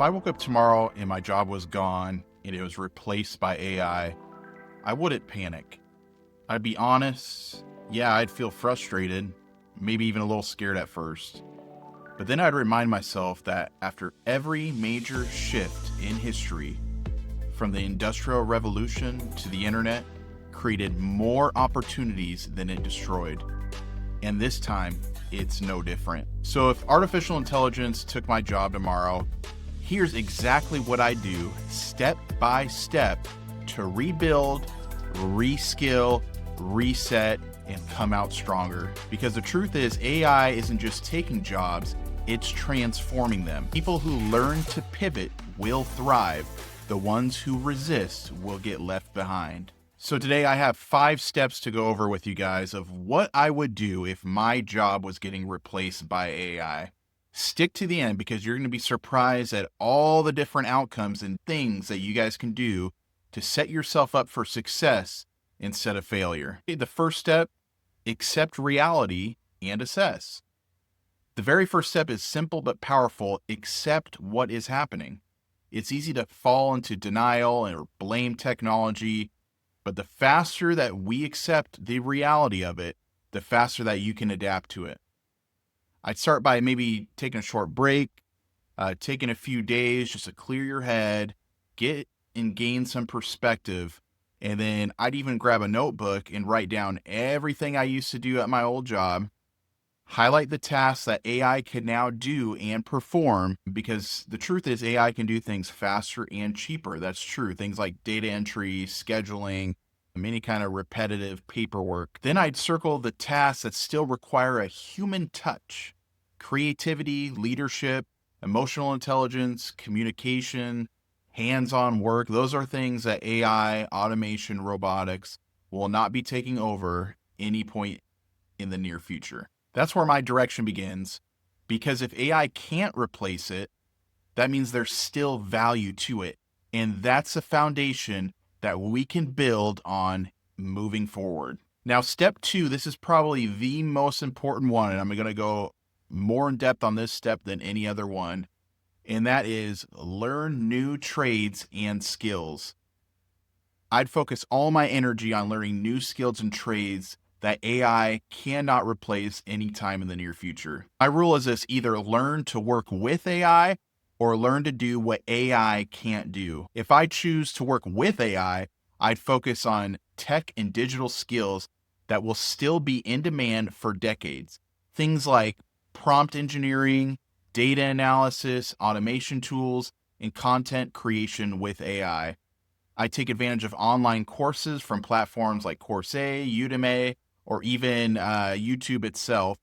If I woke up tomorrow and my job was gone and it was replaced by I wouldn't panic. I'd be honest. Yeah, I'd feel frustrated, maybe even a little scared at first. But then I'd remind myself that after every major shift in history, from the Industrial Revolution to the internet, created more opportunities than it destroyed. And this time, it's no different. So if artificial intelligence took my job tomorrow, here's exactly what I do, step by step, to rebuild, reskill, reset, and come out stronger. Because the truth is, AI isn't just taking jobs, it's transforming them. People who learn to pivot will thrive. The ones who resist will get left behind. So today I have 5 steps to go over with you guys of what I would do if my job was getting replaced by AI. Stick to the end because you're going to be surprised at all the different outcomes and things that you guys can do to set yourself up for success instead of failure. Okay, the first step, accept reality and assess. The very first step is simple but powerful. Accept what is happening. It's easy to fall into denial or blame technology, but the faster that we accept the reality of it, the faster that you can adapt to it. I'd start by maybe taking a short break, taking a few days just to clear your head, get and gain some perspective. And then I'd even grab a notebook and write down everything I used to do at my old job, highlight the tasks that AI can now do and perform, because the truth is AI can do things faster and cheaper. That's true. Things like data entry, scheduling, any kind of repetitive paperwork. Then I'd circle the tasks that still require a human touch: creativity, leadership, emotional intelligence, communication, hands-on work. Those are things that AI, automation, robotics will not be taking over any point in the near future. That's where my direction begins, because if AI can't replace it, that means there's still value to it. And that's a foundation that we can build on moving forward. Now, step 2, this is probably the most important one, and I'm going to go more in depth on this step than any other one, and that is learn new trades and skills. I'd focus all my energy on learning new skills and trades that AI cannot replace anytime in the near future. My rule is this: either learn to work with AI or learn to do what AI can't do. If I choose to work with AI, I'd focus on tech and digital skills that will still be in demand for decades. Things like prompt engineering, data analysis, automation tools, and content creation with AI. I take advantage of online courses from platforms like Coursera, Udemy, or even YouTube itself.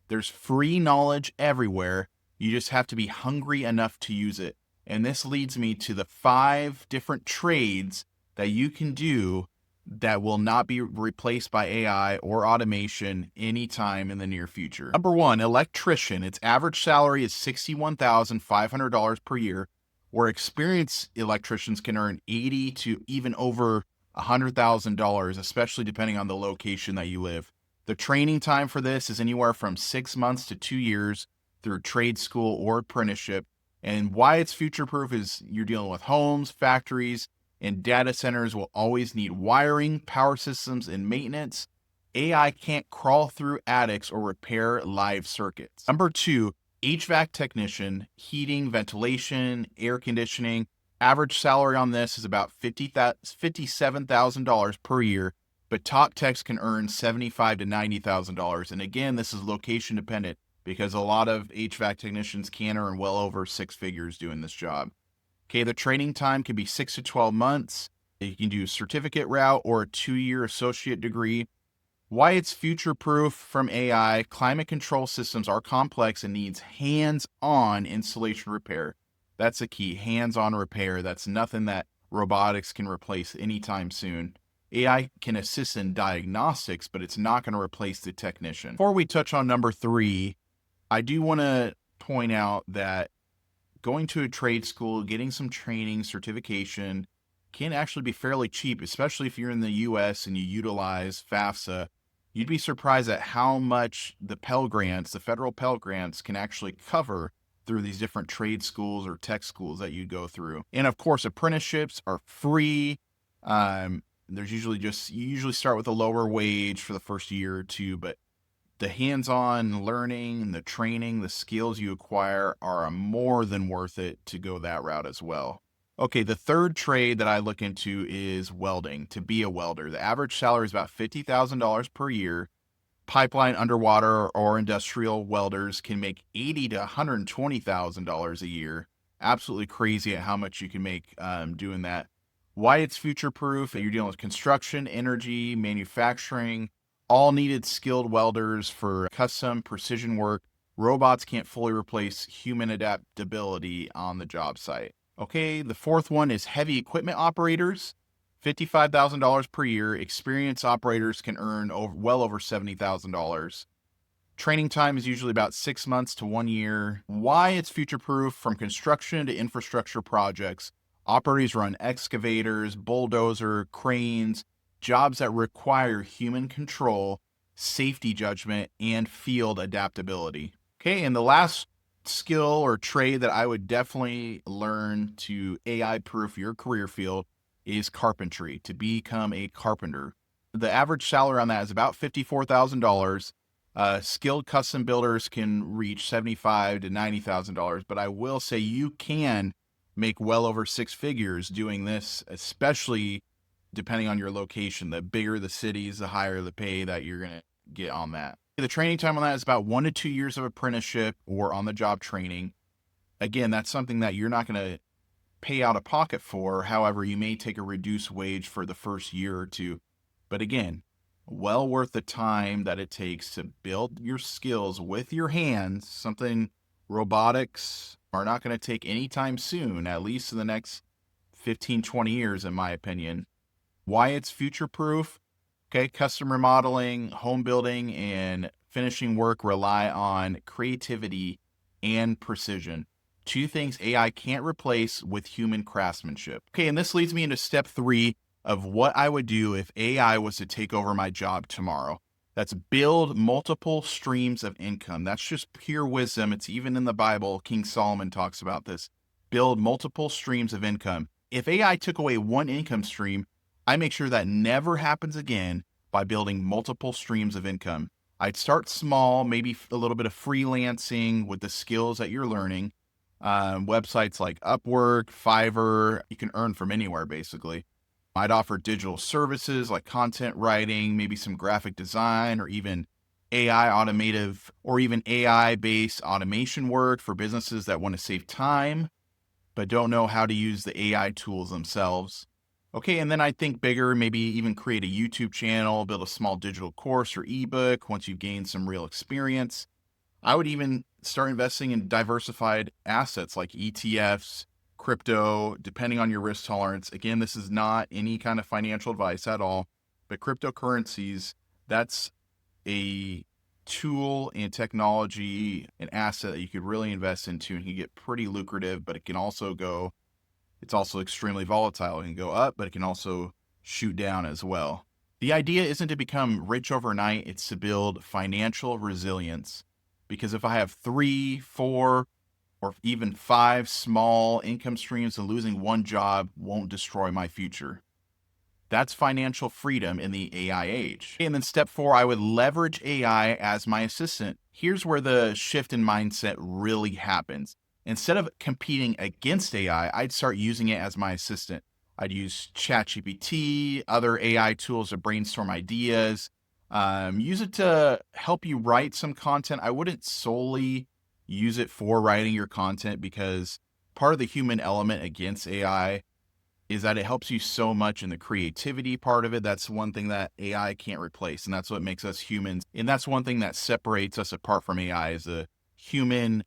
There's free knowledge everywhere. You just have to be hungry enough to use it. And this leads me to the 5 different trades that you can do that will not be replaced by AI or automation anytime in the near future. Number 1, electrician. Its average salary is $61,500 per year, where experienced electricians can earn $80,000 to even over $100,000, especially depending on the location that you live. The training time for this is anywhere from 6 months to 2 years through trade school or apprenticeship. And why it's future-proof is you're dealing with homes, factories, and data centers will always need wiring, power systems, and maintenance. AI can't crawl through attics or repair live circuits. Number 2, HVAC technician, heating, ventilation, air conditioning. Average salary on this is about $57,000 per year, but top techs can earn $75,000 to $90,000. And again, this is location dependent because a lot of HVAC technicians can earn well over 6 figures doing this job. Okay, the training time can be 6 to 12 months. You can do a certificate route or a 2-year associate degree. Why it's future-proof from AI: climate control systems are complex and needs hands-on installation repair. That's a key, hands-on repair. That's nothing that robotics can replace anytime soon. AI can assist in diagnostics, but it's not going to replace the technician. Before we touch on number 3, I do want to point out that going to a trade school, getting some training, certification, can actually be fairly cheap, especially if you're in the US and you utilize FAFSA. You'd be surprised at how much the Pell Grants, the federal Pell Grants, can actually cover through these different trade schools or tech schools that you go through. And of course, apprenticeships are free. There's usually you usually start with a lower wage for the first year or two, but the hands-on learning, the training, the skills you acquire are more than worth it to go that route as well. Okay, the third trade that I look into is welding, to be a welder. The average salary is about $50,000 per year. Pipeline, underwater, or industrial welders can make $80,000 to $120,000 a year. Absolutely crazy at how much you can make doing that. Why it's future-proof? You're dealing with construction, energy, manufacturing, all needed skilled welders for custom precision work. Robots can't fully replace human adaptability on the job site. Okay, the fourth one is heavy equipment operators. $55,000 per year. Experienced operators can earn well over $70,000. Training time is usually about 6 months to 1 year. Why it's future-proof? From construction to infrastructure projects, operators run excavators, bulldozer, cranes, jobs that require human control, safety judgment, and field adaptability. Okay, and the last skill or trade that I would definitely learn to AI-proof your career field is carpentry, to become a carpenter. The average salary on that is about $54,000. Skilled custom builders can reach $75,000 to $90,000, but I will say you can make well over six figures doing this, especially depending on your location. The bigger the cities, the higher the pay that you're going to get on that. The training time on that is about 1 to 2 years of apprenticeship or on-the-job training. Again, that's something that you're not going to pay out of pocket for. However, you may take a reduced wage for the first year or two. But again, well worth the time that it takes to build your skills with your hands, something robotics are not going to take anytime soon, at least in the next 15, 20 years, in my opinion. Why it's future-proof? Okay, custom remodeling, home building, and finishing work rely on creativity and precision. Two things AI can't replace with human craftsmanship. Okay, and this leads me into step 3 of what I would do if AI was to take over my job tomorrow. That's build multiple streams of income. That's just pure wisdom. It's even in the Bible. King Solomon talks about this. Build multiple streams of income. If AI took away one income stream, I make sure that never happens again by building multiple streams of income. I'd start small, maybe a little bit of freelancing with the skills that you're learning. Websites like Upwork, Fiverr, you can earn from anywhere basically. I'd offer digital services like content writing, maybe some graphic design, or even AI-based automation work for businesses that want to save time, but don't know how to use the AI tools themselves. Okay, and then I think bigger, maybe even create a YouTube channel, build a small digital course or ebook once you've gained some real experience. I would even start investing in diversified assets like ETFs, crypto, depending on your risk tolerance. Again, this is not any kind of financial advice at all, but cryptocurrencies, that's a tool and technology, an asset that you could really invest into and can get pretty lucrative, but it's also extremely volatile. It can go up, but it can also shoot down as well. The idea isn't to become rich overnight, it's to build financial resilience. Because if I have 3, 4, or even 5 small income streams, and losing one job won't destroy my future. That's financial freedom in the AI age. And then step 4, I would leverage AI as my assistant. Here's where the shift in mindset really happens. Instead of competing against AI, I'd start using it as my assistant. I'd use ChatGPT, other AI tools to brainstorm ideas, use it to help you write some content. I wouldn't solely use it for writing your content, because part of the human element against AI is that it helps you so much in the creativity part of it. That's one thing that AI can't replace, and that's what makes us humans. And that's one thing that separates us apart from AI, is the human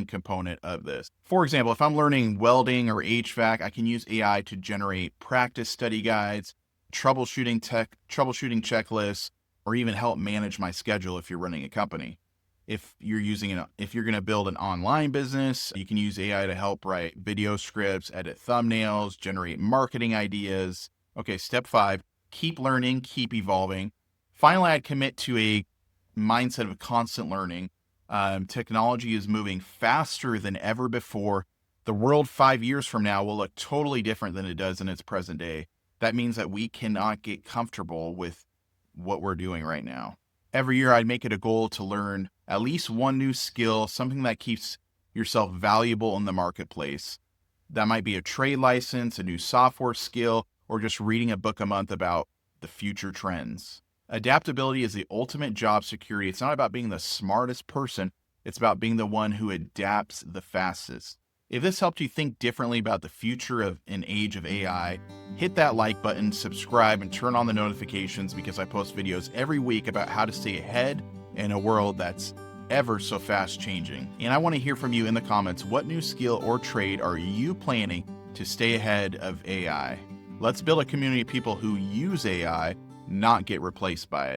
component of this. For example, if I'm learning welding or HVAC, I can use AI to generate practice study guides, troubleshooting checklists, or even help manage my schedule if you're running a company. If you're going to build an online business, you can use AI to help write video scripts, edit thumbnails, generate marketing ideas. Okay, step 5, keep learning, keep evolving. Finally, I'd commit to a mindset of constant learning. Technology is moving faster than ever before. The world 5 years from now will look totally different than it does in its present day. That means that we cannot get comfortable with what we're doing right now. Every year, I'd make it a goal to learn at least one new skill, something that keeps yourself valuable in the marketplace. That might be a trade license, a new software skill, or just reading a book a month about the future trends. Adaptability is the ultimate job security. It's not about being the smartest person. It's about being the one who adapts the fastest. If this helped you think differently about the future of an age of AI, hit that like button, subscribe, and turn on the notifications because I post videos every week about how to stay ahead in a world that's ever so fast changing. And I want to hear from you in the comments. What new skill or trade are you planning to stay ahead of AI? Let's build a community of people who use AI, not get replaced by it.